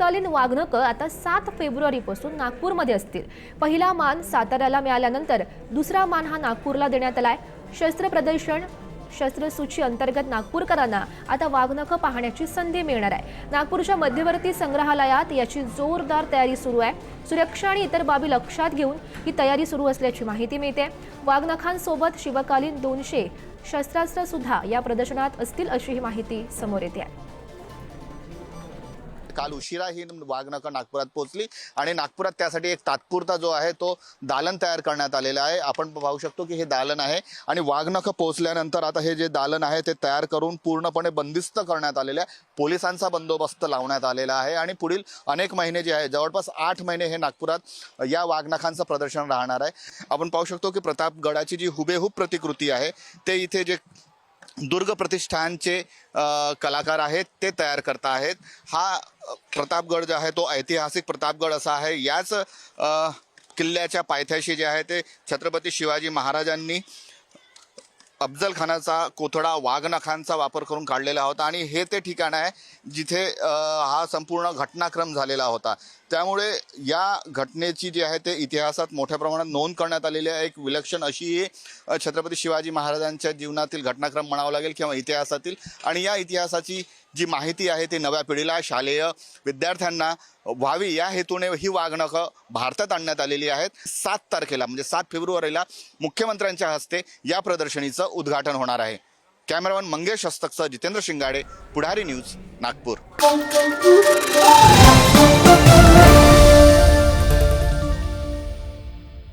शिवकालीन वाघनखं आता 7 फेब्रुवारीपासून नागपूरमध्ये असतील। पहिला मान साताऱ्याला मिळाल्यानंतर दुसरा मान हा नागपूरला देण्यात आलाय। शस्त्र प्रदर्शन शस्त्रसूची अंतर्गत नागपूरकरांना आता वाघनखं पाहण्याची संधी मिळणार आहे। नागपूरच्या मध्यवर्ती संग्रहालयात याची जोरदार तयारी सुरू आहे। सुरक्षा आणि इतर बाबी लक्षात घेऊन ही तयारी सुरू असल्याची माहिती मिळते। वाघनखांसोबत शिवकालीन 200 शस्त्रास्त्र सुद्धा या प्रदर्शनात असतील अशी ही माहिती समोर येते आहे। काल उशिरा ही वाघनखं नागपुरात पोहोचली आणि नागपुरात त्यासाठी एक तात्पुरता जो आहे तो दालन तयार करण्यात आलेला आहे। आपण पाहू शकतो की हे दालन आहे आणि वाघनखं पोहोचल्यानंतर आता हे जे दालन आहे ते तयार करून पूर्णपणे बंदिस्त करण्यात आलेले आहे। पोलिसांचा बंदोबस्त लावण्यात आलेला आहे आणि पुढील अनेक महिने जे आहे जवळपास 8 महिने हे नागपुरात या वाघनखांचं प्रदर्शन राहणार आहे। आपण पाहू शकतो की प्रतापगडाची जी हुबेहूब प्रतिकृती आहे ते इथे जे दुर्ग प्रतिष्ठानचे कलाकार आहेत ते तयार करत आहेत। हा प्रतापगड जो आहे तो ऐतिहासिक प्रतापगड असा आहे। याच किल्ल्याच्या पायथ्याशी जे आहे ते छत्रपती शिवाजी महाराजांनी अफजल खानाचा कोथळा वाघनखांचा वापर करून काढलेला होता आणि हे ते ठिकाण आहे जिथे हा संपूर्ण घटनाक्रम झालेला होता। त्यामुळे या घटनेची जी आहे ते इतिहासात मोठ्या प्रमाणात नोंद करण्यात आलेली आहे। एक विलक्षण अशी छत्रपती शिवाजी महाराजांच्या जीवनातील घटनाक्रम म्हणावं लागेल किंवा इतिहासातील, आणि या इतिहासाची जी माहिती आहे ती नव्या पिढीला शालेय विद्यार्थ्यांना व्हावी या हेतूने ही वाघनखं भारतात आणण्यात आलेली आहेत। 7 तारखेला म्हणजे 7 फेब्रुवारीला मुख्यमंत्र्यांच्या हस्ते या प्रदर्शनीचं उद्घाटन होणार आहे। कॅमेरामन मंगेश हस्तकसह जितेंद्र शिंगाडे, पुढारी न्यूज, नागपूर।